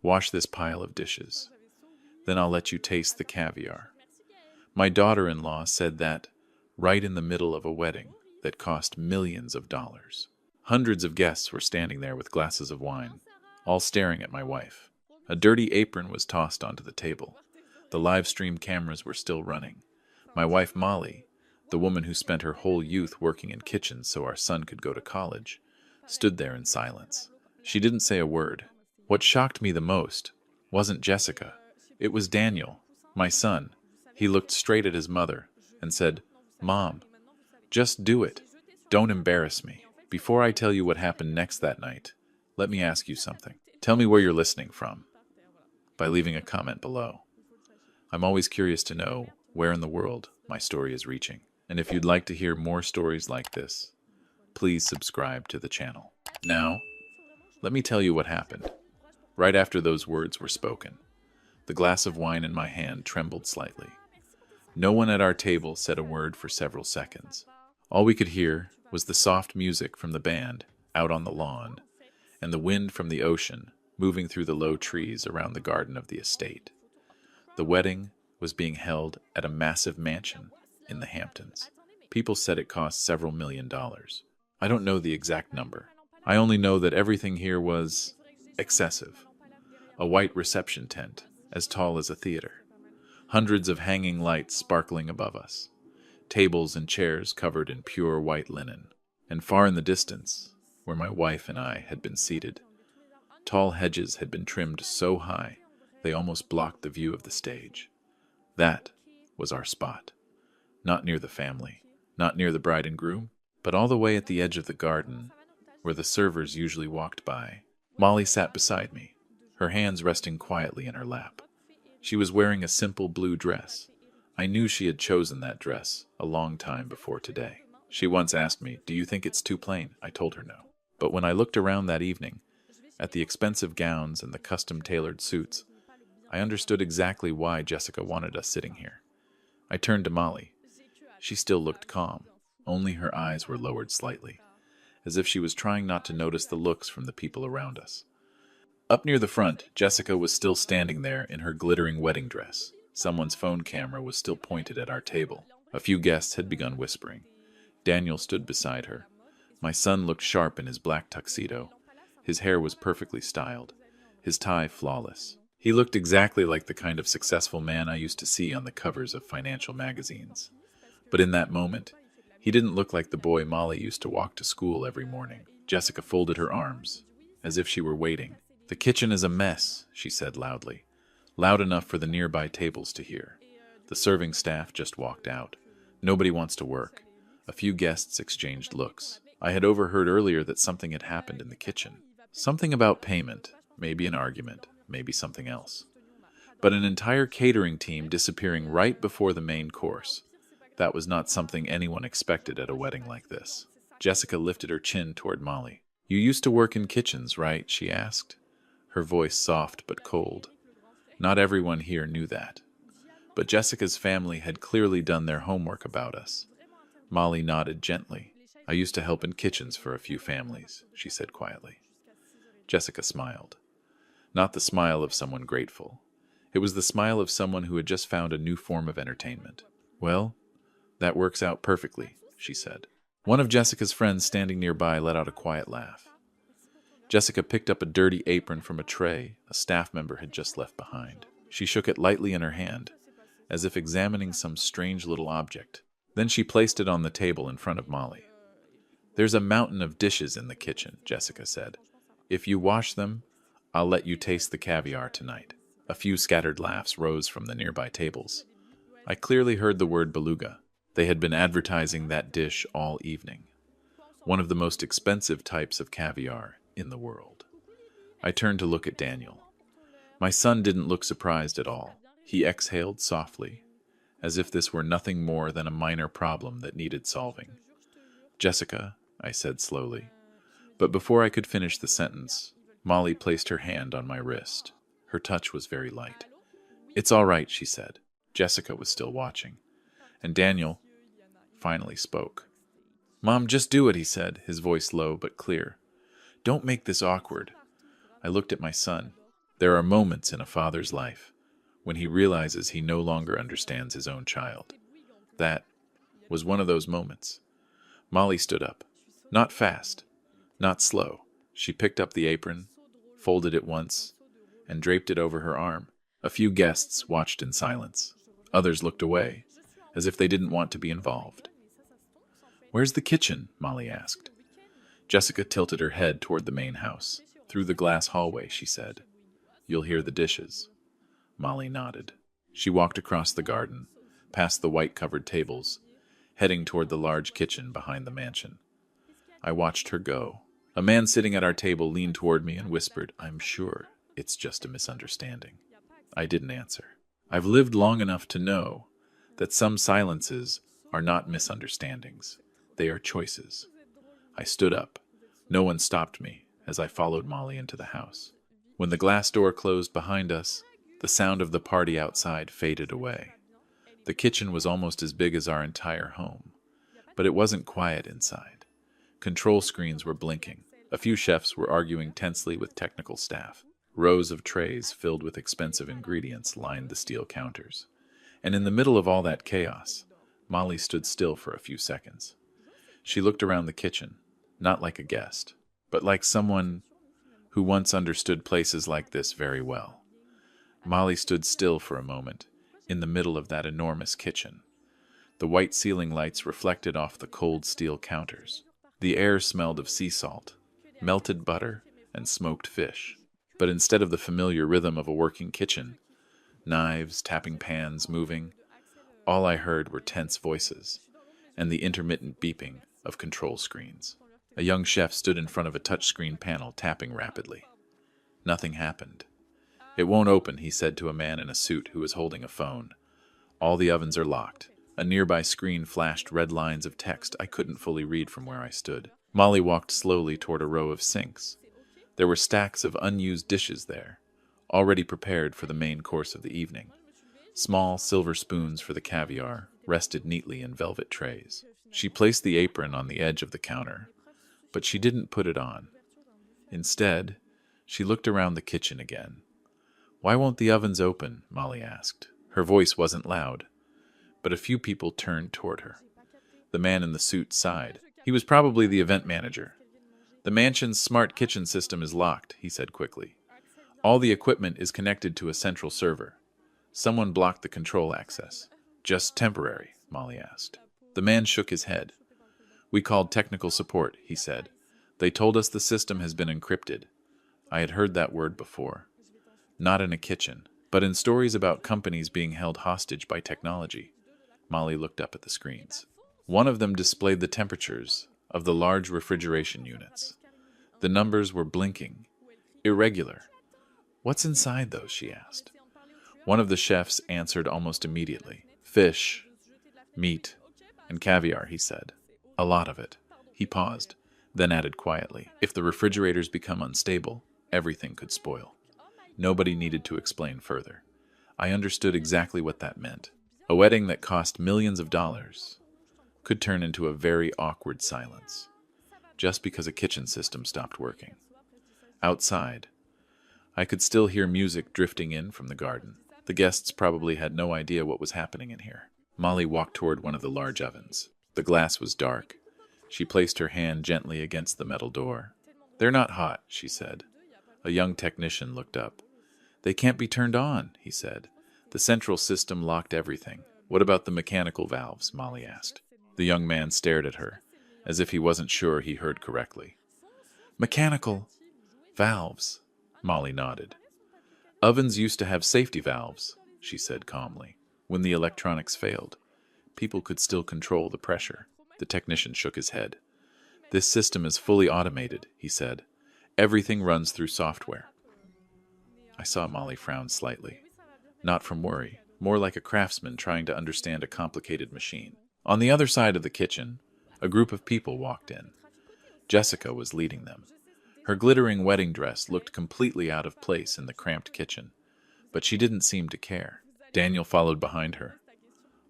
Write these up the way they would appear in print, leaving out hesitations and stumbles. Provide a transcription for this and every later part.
Wash this pile of dishes. Then I'll let you taste the caviar. My daughter-in-law said that right in the middle of a wedding that cost millions of dollars. Hundreds of guests were standing there with glasses of wine, all staring at my wife. A dirty apron was tossed onto the table. The live stream cameras were still running. My wife Molly, the woman who spent her whole youth working in kitchens so our son could go to college, stood there in silence. She didn't say a word. What shocked me the most wasn't Jessica. It was Daniel, my son. He looked straight at his mother and said, "Mom, just do it. Don't embarrass me." Before I tell you what happened next that night, let me ask you something. Tell me where you're listening from by leaving a comment below. I'm always curious to know where in the world my story is reaching. And if you'd like to hear more stories like this, please subscribe to the channel. Now, let me tell you what happened. Right after those words were spoken, the glass of wine in my hand trembled slightly. No one at our table said a word for several seconds. All we could hear was the soft music from the band out on the lawn and the wind from the ocean moving through the low trees around the garden of the estate. The wedding was being held at a massive mansion in the Hamptons. People said it cost several $1,000,000. I don't know the exact number. I only know that everything here was excessive. A white reception tent, as tall as a theater. Hundreds of hanging lights sparkling above us. Tables and chairs covered in pure white linen. And far in the distance, where my wife and I had been seated, tall hedges had been trimmed so high they almost blocked the view of the stage. That was our spot. Not near the family, not near the bride and groom, but all the way at the edge of the garden, where the servers usually walked by. Molly sat beside me, her hands resting quietly in her lap. She was wearing a simple blue dress. I knew she had chosen that dress a long time before today. She once asked me, "Do you think it's too plain?" I told her no. But when I looked around that evening, at the expensive gowns and the custom-tailored suits, I understood exactly why Jessica wanted us sitting here. I turned to Molly. She still looked calm. Only her eyes were lowered slightly, as if she was trying not to notice the looks from the people around us. Up near the front, Jessica was still standing there in her glittering wedding dress. Someone's phone camera was still pointed at our table. A few guests had begun whispering. Daniel stood beside her. My son looked sharp in his black tuxedo. His hair was perfectly styled, his tie flawless. He looked exactly like the kind of successful man I used to see on the covers of financial magazines. But in that moment, he didn't look like the boy Molly used to walk to school every morning. Jessica folded her arms, as if she were waiting. "The kitchen is a mess," she said loudly, loud enough for the nearby tables to hear. The serving staff just walked out. Nobody wants to work. A few guests exchanged looks. I had overheard earlier that something had happened in the kitchen. Something about payment, maybe an argument, maybe something else. But an entire catering team disappearing right before the main course. That was not something anyone expected at a wedding like this. Jessica lifted her chin toward Molly. "You used to work in kitchens, right?" she asked, her voice soft but cold. Not everyone here knew that. But Jessica's family had clearly done their homework about us. Molly nodded gently. "I used to help in kitchens for a few families," she said quietly. Jessica smiled. Not the smile of someone grateful. It was the smile of someone who had just found a new form of entertainment. "Well, that works out perfectly," she said. One of Jessica's friends standing nearby let out a quiet laugh. Jessica picked up a dirty apron from a tray a staff member had just left behind. She shook it lightly in her hand, as if examining some strange little object. Then she placed it on the table in front of Molly. "There's a mountain of dishes in the kitchen," Jessica said. "If you wash them, I'll let you taste the caviar tonight." A few scattered laughs rose from the nearby tables. I clearly heard the word beluga. They had been advertising that dish all evening. One of the most expensive types of caviar in the world. I turned to look at Daniel. My son didn't look surprised at all. He exhaled softly, as if this were nothing more than a minor problem that needed solving. "Jessica," I said slowly. But before I could finish the sentence, Molly placed her hand on my wrist. Her touch was very light. "It's all right," she said. Jessica was still watching. And Daniel finally spoke. "Mom, just do it," he said, his voice low but clear. "Don't make this awkward. I looked at my son. There are moments in a father's life when he realizes he no longer understands his own child. That was one of those moments. Molly stood up. Not fast, not slow. She picked up the apron, folded it once, and draped it over her arm. A few guests watched in silence. Others looked away, as if they didn't want to be involved. "Where's the kitchen?" Molly asked. Jessica tilted her head toward the main house. "Through the glass hallway," she said. "You'll hear the dishes." Molly nodded. She walked across the garden, past the white-covered tables, heading toward the large kitchen behind the mansion. I watched her go. A man sitting at our table leaned toward me and whispered, "I'm sure it's just a misunderstanding." I didn't answer. I've lived long enough to know that some silences are not misunderstandings. They are choices. I stood up. No one stopped me as I followed Molly into the house. When the glass door closed behind us, the sound of the party outside faded away. The kitchen was almost as big as our entire home, but it wasn't quiet inside. Control screens were blinking. A few chefs were arguing tensely with technical staff. Rows of trays filled with expensive ingredients lined the steel counters. And in the middle of all that chaos, Molly stood still for a few seconds. She looked around the kitchen, not like a guest, but like someone who once understood places like this very well. Molly stood still for a moment, in the middle of that enormous kitchen. The white ceiling lights reflected off the cold steel counters. The air smelled of sea salt, melted butter, and smoked fish. But instead of the familiar rhythm of a working kitchen, knives, tapping pans, moving, all I heard were tense voices and the intermittent beeping of control screens. A young chef stood in front of a touchscreen panel, tapping rapidly. Nothing happened. "It won't open," he said to a man in a suit who was holding a phone. "All the ovens are locked." A nearby screen flashed red lines of text I couldn't fully read from where I stood. Molly walked slowly toward a row of sinks. There were stacks of unused dishes there, already prepared for the main course of the evening. Small silver spoons for the caviar rested neatly in velvet trays. She placed the apron on the edge of the counter, but she didn't put it on. Instead, she looked around the kitchen again. "Why won't the ovens open?" Molly asked. Her voice wasn't loud, but a few people turned toward her. The man in the suit sighed. He was probably the event manager. "The mansion's smart kitchen system is locked," he said quickly. "All the equipment is connected to a central server. Someone blocked the control access." "Just temporary?" Molly asked. The man shook his head. "We called technical support," he said. "They told us the system has been encrypted." I had heard that word before. Not in a kitchen, but in stories about companies being held hostage by technology. Molly looked up at the screens. One of them displayed the temperatures of the large refrigeration units. The numbers were blinking, irregular. "What's inside those?" she asked. One of the chefs answered almost immediately. "Fish, meat, and caviar," he said. "A lot of it." He paused, then added quietly, "If the refrigerators become unstable, everything could spoil." Nobody needed to explain further. I understood exactly what that meant. A wedding that cost millions of dollars could turn into a very awkward silence, just because a kitchen system stopped working. Outside, I could still hear music drifting in from the garden. The guests probably had no idea what was happening in here. Molly walked toward one of the large ovens. The glass was dark. She placed her hand gently against the metal door. "They're not hot," she said. A young technician looked up. "They can't be turned on," he said. "The central system locked everything." "What about the mechanical valves?" Molly asked. The young man stared at her, as if he wasn't sure he heard correctly. "Mechanical valves," Molly nodded. "Ovens used to have safety valves," she said calmly. "When the electronics failed, people could still control the pressure." The technician shook his head. "This system is fully automated," he said. "Everything runs through software." I saw Molly frown slightly. Not from worry, more like a craftsman trying to understand a complicated machine. On the other side of the kitchen, a group of people walked in. Jessica was leading them. Her glittering wedding dress looked completely out of place in the cramped kitchen, but she didn't seem to care. Daniel followed behind her,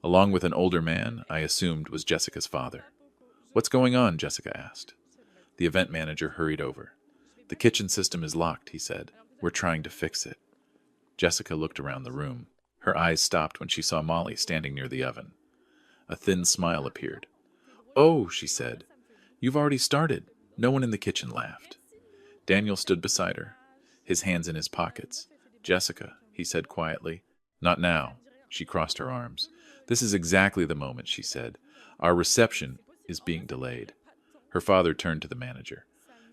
along with an older man I assumed was Jessica's father. "What's going on?" Jessica asked. The event manager hurried over. "The kitchen system is locked," he said. "We're trying to fix it." Jessica looked around the room. Her eyes stopped when she saw Molly standing near the oven. A thin smile appeared. "Oh," she said, "you've already started." No one in the kitchen laughed. Daniel stood beside her, his hands in his pockets. "Jessica," he said quietly. "Not now." She crossed her arms. "This is exactly the moment," she said. "Our reception is being delayed." Her father turned to the manager.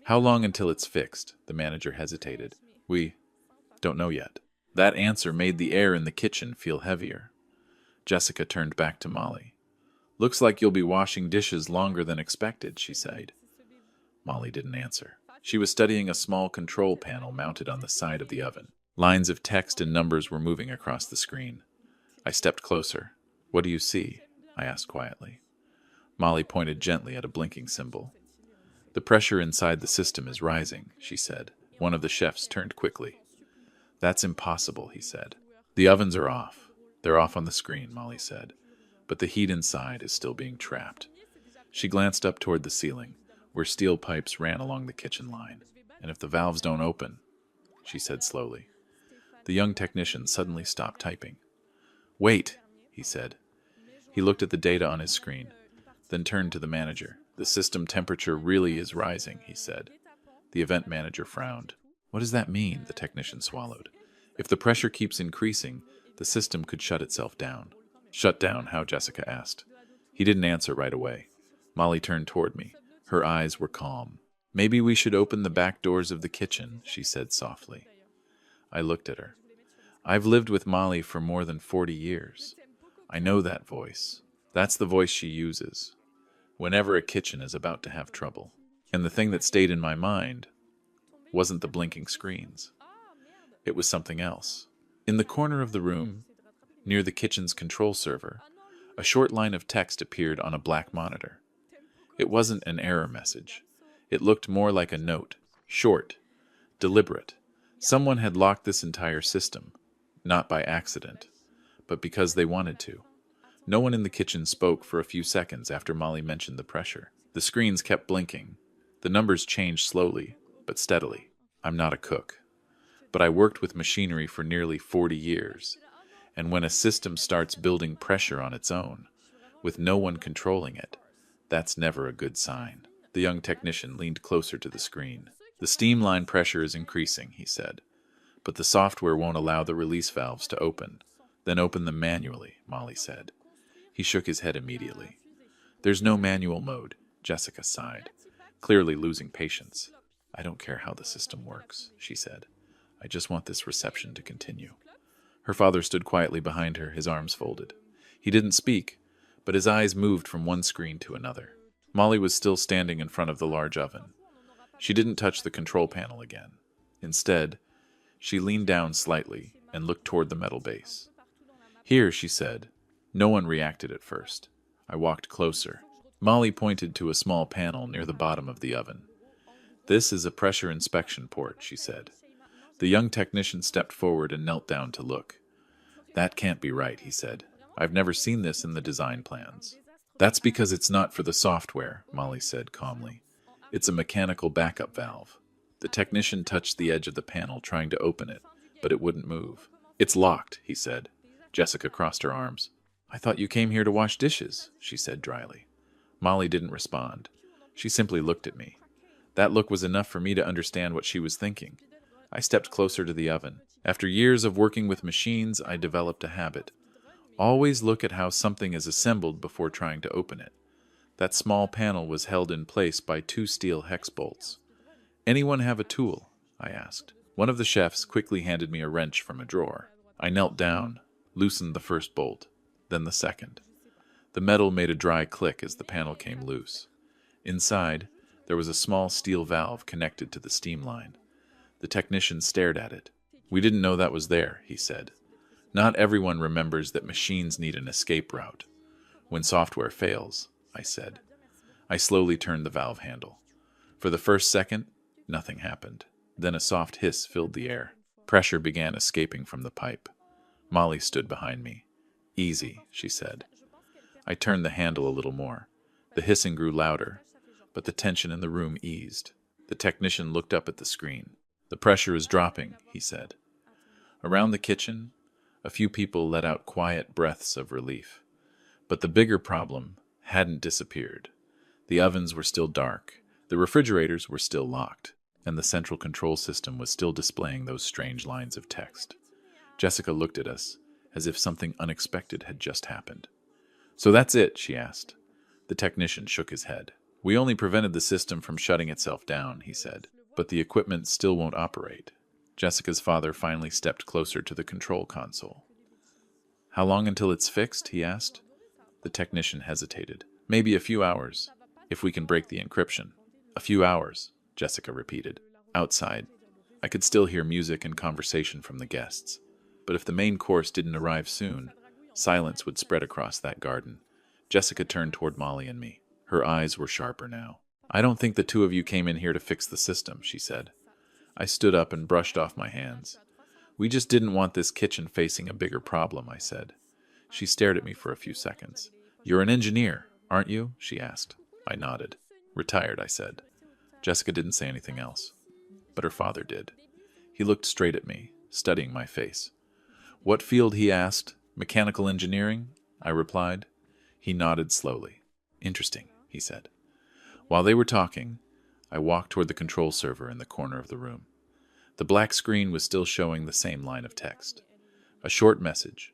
"How long until it's fixed?" The manager hesitated. "We don't know yet." That answer made the air in the kitchen feel heavier. Jessica turned back to Molly. "Looks like you'll be washing dishes longer than expected," she said. Molly didn't answer. She was studying a small control panel mounted on the side of the oven. Lines of text and numbers were moving across the screen. I stepped closer. "What do you see?" I asked quietly. Molly pointed gently at a blinking symbol. "The pressure inside the system is rising," she said. One of the chefs turned quickly. "That's impossible," he said. "The ovens are off." "They're off on the screen," Molly said. "But the heat inside is still being trapped." She glanced up toward the ceiling, where steel pipes ran along the kitchen line. "And if the valves don't open," she said slowly. The young technician suddenly stopped typing. "Wait," he said. He looked at the data on his screen, then turned to the manager. "The system temperature really is rising," he said. The event manager frowned. "What does that mean?" The technician swallowed. "If the pressure keeps increasing, the system could shut itself down." "Shut down how?" Jessica asked. He didn't answer right away. Molly turned toward me. Her eyes were calm. "Maybe we should open the back doors of the kitchen," she said softly. I looked at her. I've lived with Molly for more than 40 years. I know that voice. That's the voice she uses whenever a kitchen is about to have trouble. And the thing that stayed in my mind wasn't the blinking screens. It was something else. In the corner of the room, near the kitchen's control server, a short line of text appeared on a black monitor. It wasn't an error message. It looked more like a note, short, deliberate. Someone had locked this entire system, not by accident, but because they wanted to. No one in the kitchen spoke for a few seconds after Molly mentioned the pressure. The screens kept blinking. The numbers changed slowly, but steadily. I'm not a cook, but I worked with machinery for nearly 40 years. And when a system starts building pressure on its own, with no one controlling it, that's never a good sign. The young technician leaned closer to the screen. "The steam line pressure is increasing," he said, "but the software won't allow the release valves to open." "Then open them manually," Molly said. He shook his head immediately. "There's no manual mode," Jessica sighed, clearly losing patience. "I don't care how the system works," she said. "I just want this reception to continue." Her father stood quietly behind her, his arms folded. He didn't speak, but his eyes moved from one screen to another. Molly was still standing in front of the large oven. She didn't touch the control panel again. Instead, she leaned down slightly and looked toward the metal base. "Here," she said. No one reacted at first. I walked closer. Molly pointed to a small panel near the bottom of the oven. "This is a pressure inspection port," she said. The young technician stepped forward and knelt down to look. "That can't be right," he said. "I've never seen this in the design plans." "That's because it's not for the software," Molly said calmly. "It's a mechanical backup valve." The technician touched the edge of the panel, trying to open it, but it wouldn't move. "It's locked," he said. Jessica crossed her arms. "I thought you came here to wash dishes," she said dryly. Molly didn't respond. She simply looked at me. That look was enough for me to understand what she was thinking. I stepped closer to the oven. After years of working with machines, I developed a habit. Always look at how something is assembled before trying to open it. That small panel was held in place by 2 steel hex bolts. "Anyone have a tool?" I asked. One of the chefs quickly handed me a wrench from a drawer. I knelt down, loosened the first bolt, then the second. The metal made a dry click as the panel came loose. Inside, there was a small steel valve connected to the steam line. The technician stared at it. "We didn't know that was there," he said. "Not everyone remembers that machines need an escape route. When software fails," I said. I slowly turned the valve handle. For the first second, nothing happened. Then a soft hiss filled the air. Pressure began escaping from the pipe. Molly stood behind me. "Easy," she said. I turned the handle a little more. The hissing grew louder, but the tension in the room eased. The technician looked up at the screen. The pressure is dropping, he said. Around the kitchen, a few people let out quiet breaths of relief. But the bigger problem hadn't disappeared. The ovens were still dark, the refrigerators were still locked, and the central control system was still displaying those strange lines of text. Jessica looked at us, as if something unexpected had just happened. "So that's it?" she asked. The technician shook his head. "We only prevented the system from shutting itself down," he said, "but the equipment still won't operate." Jessica's father finally stepped closer to the control console. "How long until it's fixed?" he asked. The technician hesitated. "Maybe a few hours, if we can break the encryption." "A few hours," Jessica repeated. Outside, I could still hear music and conversation from the guests. But if the main course didn't arrive soon, silence would spread across that garden. Jessica turned toward Molly and me. Her eyes were sharper now. "I don't think the two of you came in here to fix the system," she said. I stood up and brushed off my hands. "We just didn't want this kitchen facing a bigger problem," I said. She stared at me for a few seconds. "You're an engineer, aren't you?" she asked. I nodded. "Retired," I said. Jessica didn't say anything else, but her father did. He looked straight at me, studying my face. "What field?" he asked. "Mechanical engineering?" I replied. He nodded slowly. "Interesting," he said. While they were talking, I walked toward the control server in the corner of the room. The black screen was still showing the same line of text. A short message.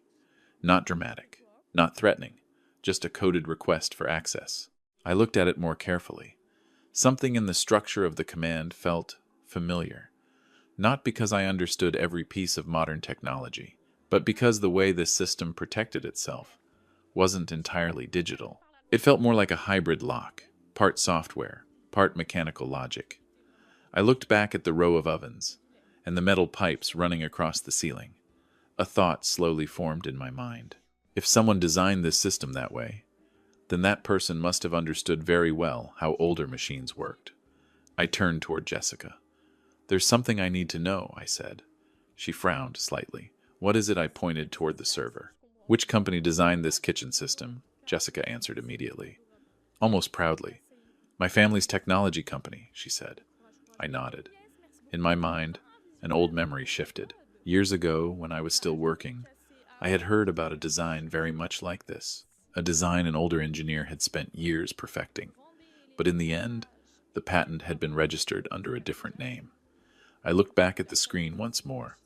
Not dramatic, not threatening, just a coded request for access. I looked at it more carefully. Something in the structure of the command felt familiar. Not because I understood every piece of modern technology, but because the way this system protected itself wasn't entirely digital. It felt more like a hybrid lock, part software, part mechanical logic. I looked back at the row of ovens and the metal pipes running across the ceiling. A thought slowly formed in my mind. If someone designed this system that way, then that person must have understood very well how older machines worked. I turned toward Jessica. "There's something I need to know," I said. She frowned slightly. "What is it?" I pointed toward the server. "Which company designed this kitchen system?" Jessica answered immediately, almost proudly. "My family's technology company," she said. I nodded. In my mind, an old memory shifted. Years ago, when I was still working, I had heard about a design very much like this, a design an older engineer had spent years perfecting. But in the end, the patent had been registered under a different name. I looked back at the screen once more.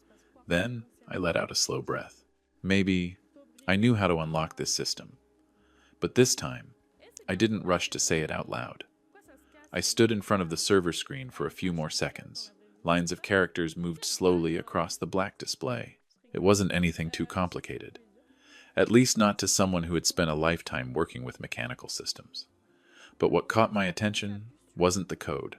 Then I let out a slow breath. Maybe I knew how to unlock this system. But this time, I didn't rush to say it out loud. I stood in front of the server screen for a few more seconds. Lines of characters moved slowly across the black display. It wasn't anything too complicated. At least not to someone who had spent a lifetime working with mechanical systems. But what caught my attention wasn't the code.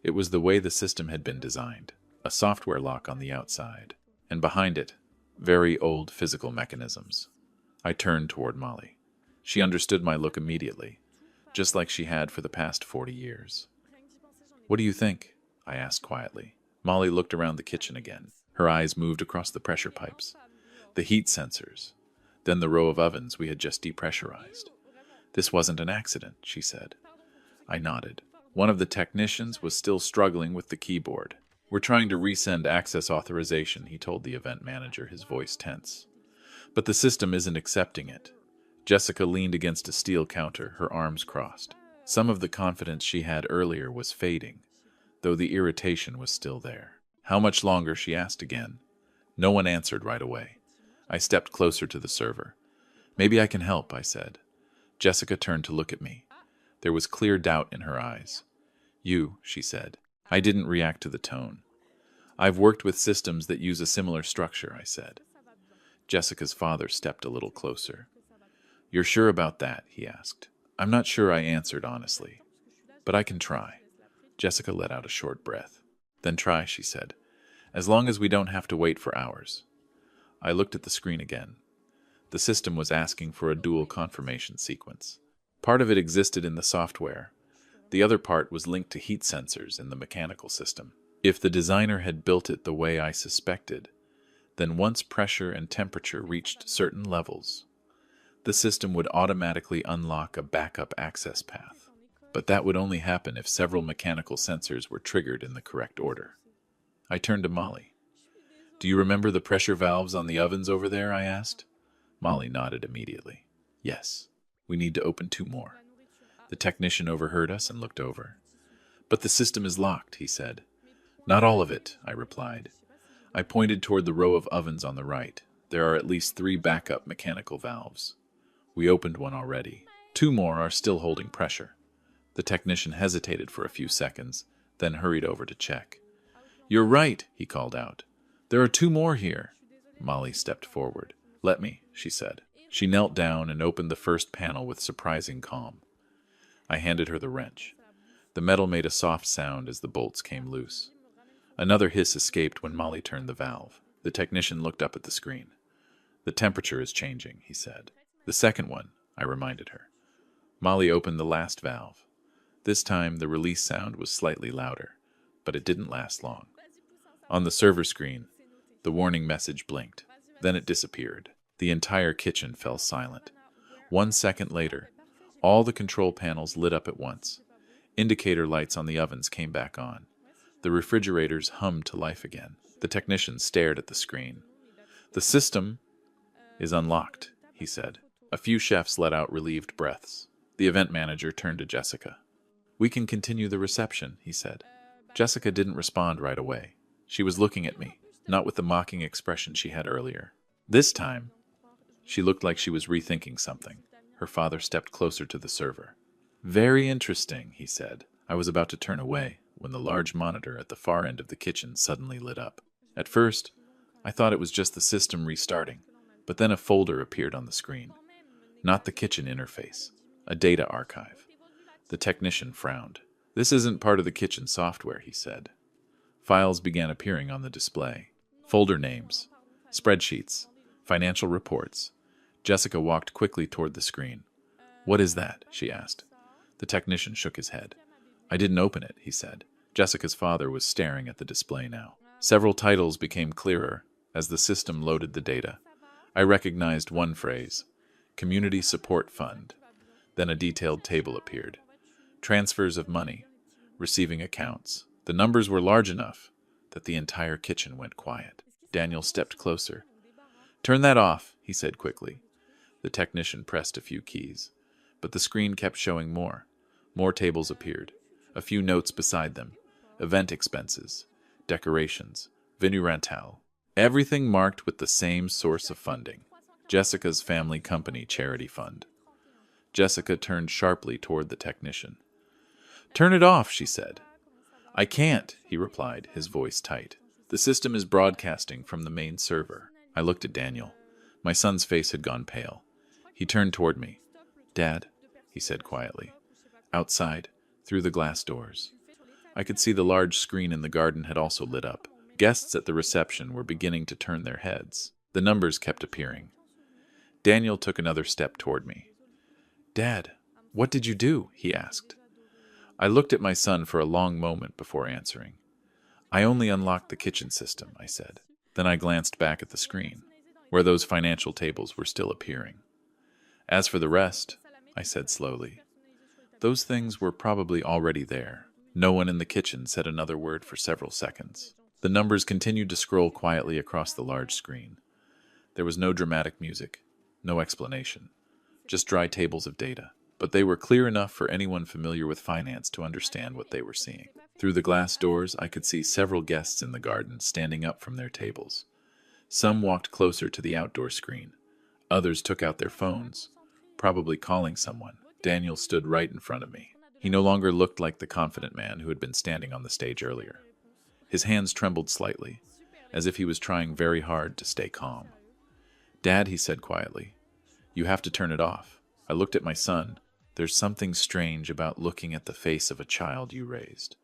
It was the way the system had been designed. A software lock on the outside. And behind it, very old physical mechanisms. I turned toward Molly. She understood my look immediately, just like she had for the past 40 years. "What do you think?" I asked quietly. Molly looked around the kitchen again. Her eyes moved across the pressure pipes, the heat sensors, then the row of ovens we had just depressurized. "This wasn't an accident," she said. I nodded. One of the technicians was still struggling with the keyboard. "We're trying to resend access authorization," he told the event manager, his voice tense. "But the system isn't accepting it." Jessica leaned against a steel counter, her arms crossed. Some of the confidence she had earlier was fading, though the irritation was still there. "How much longer?" she asked again. No one answered right away. I stepped closer to the server. "Maybe I can help," I said. Jessica turned to look at me. There was clear doubt in her eyes. "You," she said. I didn't react to the tone. "I've worked with systems that use a similar structure," I said. Jessica's father stepped a little closer. "You're sure about that?" he asked. "I'm not sure," I answered honestly. "But I can try." Jessica let out a short breath. "Then try," she said. "As long as we don't have to wait for hours." I looked at the screen again. The system was asking for a dual confirmation sequence. Part of it existed in the software. The other part was linked to heat sensors in the mechanical system. If the designer had built it the way I suspected, then once pressure and temperature reached certain levels, the system would automatically unlock a backup access path. but that would only happen if several mechanical sensors were triggered in the correct order. I turned to Molly. "Do you remember the pressure valves on the ovens over there?" I asked. Molly nodded immediately. "Yes, we need to open 2 more." The technician overheard us and looked over. "But the system is locked," he said. "Not all of it," I replied. I pointed toward the row of ovens on the right. "There are at least 3 backup mechanical valves. We opened one already. 2 more are still holding pressure." The technician hesitated for a few seconds, then hurried over to check. "You're right," he called out. "There are 2 more here." Molly stepped forward. "Let me," she said. She knelt down and opened the first panel with surprising calm. I handed her the wrench. The metal made a soft sound as the bolts came loose. Another hiss escaped when Molly turned the valve. The technician looked up at the screen. "The temperature is changing," he said. "The second one," I reminded her. Molly opened the last valve. This time the release sound was slightly louder, but it didn't last long. On the server screen, the warning message blinked. Then it disappeared. The entire kitchen fell silent. 1 second later, all the control panels lit up at once. Indicator lights on the ovens came back on. The refrigerators hummed to life again. The technician stared at the screen. "The system is unlocked," he said. A few chefs let out relieved breaths. The event manager turned to Jessica. "We can continue the reception," he said. Jessica didn't respond right away. She was looking at me, not with the mocking expression she had earlier. This time, she looked like she was rethinking something. Her father stepped closer to the server. "Very interesting," he said. I was about to turn away when the large monitor at the far end of the kitchen suddenly lit up. At first, I thought it was just the system restarting, but then a folder appeared on the screen. Not the kitchen interface, a data archive. The technician frowned. "This isn't part of the kitchen software," he said. Files began appearing on the display. Folder names, spreadsheets, financial reports. Jessica walked quickly toward the screen. "What is that?" she asked. The technician shook his head. "I didn't open it," he said. Jessica's father was staring at the display now. Several titles became clearer as the system loaded the data. I recognized one phrase, Community Support Fund. Then a detailed table appeared. Transfers of money, receiving accounts. The numbers were large enough that the entire kitchen went quiet. Daniel stepped closer. "Turn that off," he said quickly. The technician pressed a few keys, but the screen kept showing more. More tables appeared, a few notes beside them, event expenses, decorations, venue rental, everything marked with the same source of funding, Jessica's family company charity fund. Jessica turned sharply toward the technician. "Turn it off," she said. "I can't," he replied, his voice tight. "The system is broadcasting from the main server." I looked at Daniel. My son's face had gone pale. He turned toward me. "Dad," he said quietly. Outside, through the glass doors. I could see the large screen in the garden had also lit up. Guests at the reception were beginning to turn their heads. The numbers kept appearing. Daniel took another step toward me. "Dad, what did you do?" he asked. I looked at my son for a long moment before answering. "I only unlocked the kitchen system," I said. Then I glanced back at the screen, where those financial tables were still appearing. "As for the rest," I said slowly, "those things were probably already there." No one in the kitchen said another word for several seconds. The numbers continued to scroll quietly across the large screen. There was no dramatic music, no explanation, just dry tables of data. But they were clear enough for anyone familiar with finance to understand what they were seeing. Through the glass doors, I could see several guests in the garden standing up from their tables. Some walked closer to the outdoor screen. Others took out their phones, probably calling someone. Daniel stood right in front of me. He no longer looked like the confident man who had been standing on the stage earlier. His hands trembled slightly, as if he was trying very hard to stay calm. "Dad," he said quietly, "you have to turn it off." I looked at my son. "There's something strange about looking at the face of a child you raised.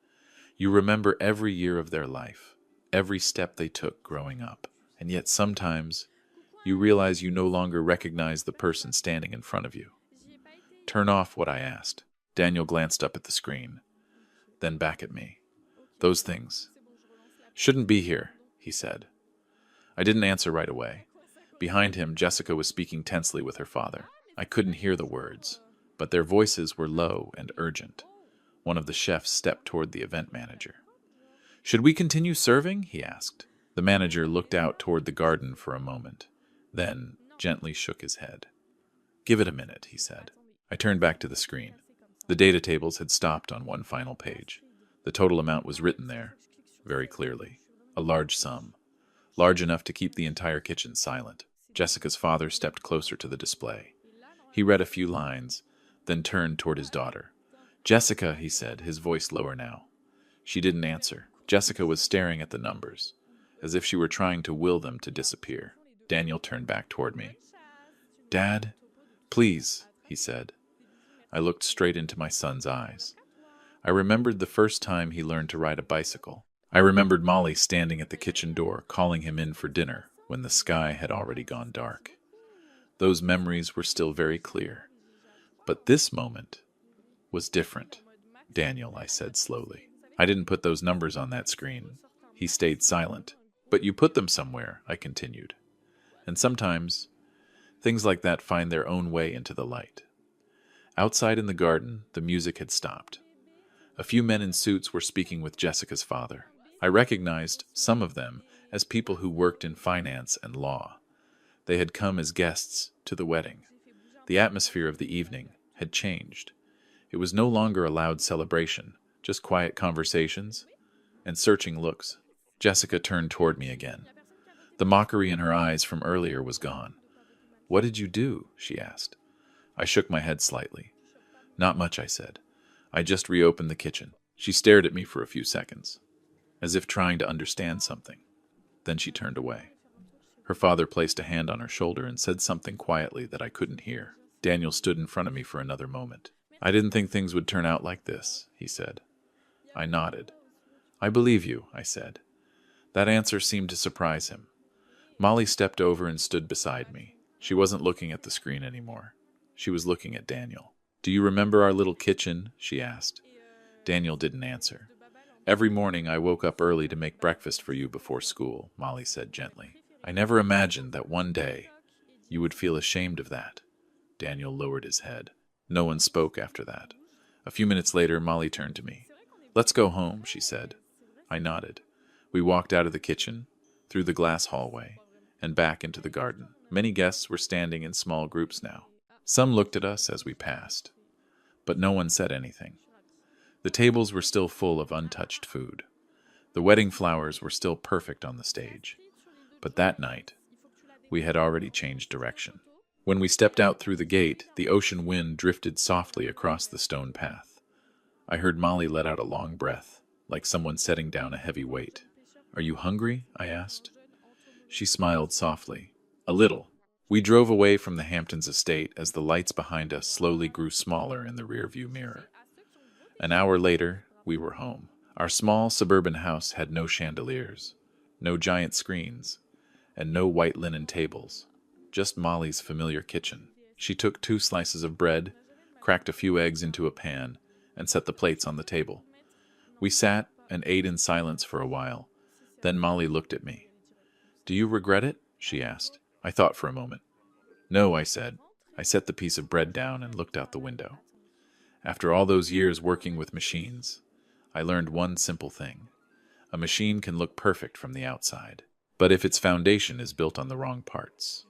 You remember every year of their life, every step they took growing up, and yet sometimes you realize you no longer recognize the person standing in front of you." "Turn off what?" I asked. Daniel glanced up at the screen, then back at me. "Those things shouldn't be here," he said. I didn't answer right away. Behind him, Jessica was speaking tensely with her father. I couldn't hear the words, but their voices were low and urgent. One of the chefs stepped toward the event manager. "Should we continue serving?" he asked. The manager looked out toward the garden for a moment, then gently shook his head. "Give it a minute," he said. I turned back to the screen. The data tables had stopped on one final page. The total amount was written there, very clearly. A large sum, large enough to keep the entire kitchen silent. Jessica's father stepped closer to the display. He read a few lines, then turned toward his daughter. "Jessica," he said, his voice lower now. She didn't answer. Jessica was staring at the numbers, as if she were trying to will them to disappear. Daniel turned back toward me. "Dad, please," he said. I looked straight into my son's eyes. I remembered the first time he learned to ride a bicycle. I remembered Molly standing at the kitchen door, calling him in for dinner when the sky had already gone dark. Those memories were still very clear. But this moment was different. "Daniel," I said slowly. "I didn't put those numbers on that screen." He stayed silent. "But you put them somewhere," I continued. "And sometimes things like that find their own way into the light." Outside in the garden, the music had stopped. A few men in suits were speaking with Jessica's father. I recognized some of them as people who worked in finance and law. They had come as guests to the wedding. The atmosphere of the evening had changed. It was no longer a loud celebration, just quiet conversations and searching looks. Jessica turned toward me again. The mockery in her eyes from earlier was gone. "What did you do?" she asked. I shook my head slightly. "Not much," I said. "I just reopened the kitchen." She stared at me for a few seconds, as if trying to understand something. Then she turned away. Her father placed a hand on her shoulder and said something quietly that I couldn't hear. Daniel stood in front of me for another moment. "I didn't think things would turn out like this," he said. I nodded. "I believe you," I said. That answer seemed to surprise him. Molly stepped over and stood beside me. She wasn't looking at the screen anymore. She was looking at Daniel. "Do you remember our little kitchen?" she asked. Daniel didn't answer. "Every morning I woke up early to make breakfast for you before school," Molly said gently. "I never imagined that one day you would feel ashamed of that." Daniel lowered his head. No one spoke after that. A few minutes later, Molly turned to me. "Let's go home," she said. I nodded. We walked out of the kitchen, through the glass hallway, and back into the garden. Many guests were standing in small groups now. Some looked at us as we passed, but no one said anything. The tables were still full of untouched food. The wedding flowers were still perfect on the stage. But that night, we had already changed direction. When we stepped out through the gate, the ocean wind drifted softly across the stone path. I heard Molly let out a long breath, like someone setting down a heavy weight. "Are you hungry?" I asked. She smiled softly. "A little." We drove away from the Hamptons estate as the lights behind us slowly grew smaller in the rearview mirror. An hour later, we were home. Our small suburban house had no chandeliers, no giant screens, and no white linen tables. Just Molly's familiar kitchen. She took 2 slices of bread, cracked a few eggs into a pan, and set the plates on the table. We sat and ate in silence for a while. Then Molly looked at me. "Do you regret it?" she asked. I thought for a moment. "No," I said. I set the piece of bread down and looked out the window. After all those years working with machines, I learned one simple thing. A machine can look perfect from the outside, but if its foundation is built on the wrong parts,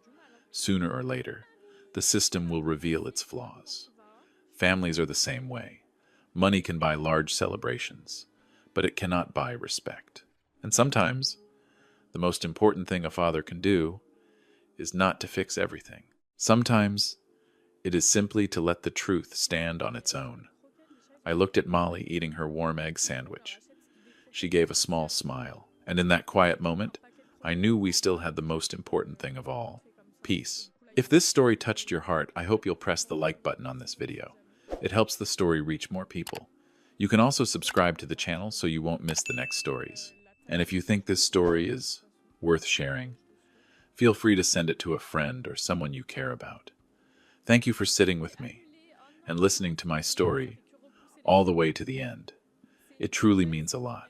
sooner or later, the system will reveal its flaws. Families are the same way. Money can buy large celebrations, but it cannot buy respect. And sometimes, the most important thing a father can do is not to fix everything. Sometimes, it is simply to let the truth stand on its own. I looked at Molly eating her warm egg sandwich. She gave a small smile, and in that quiet moment, I knew we still had the most important thing of all, peace. If this story touched your heart, I hope you'll press the like button on this video. It helps the story reach more people. You can also subscribe to the channel so you won't miss the next stories. And if you think this story is worth sharing, feel free to send it to a friend or someone you care about. Thank you for sitting with me and listening to my story all the way to the end. It truly means a lot.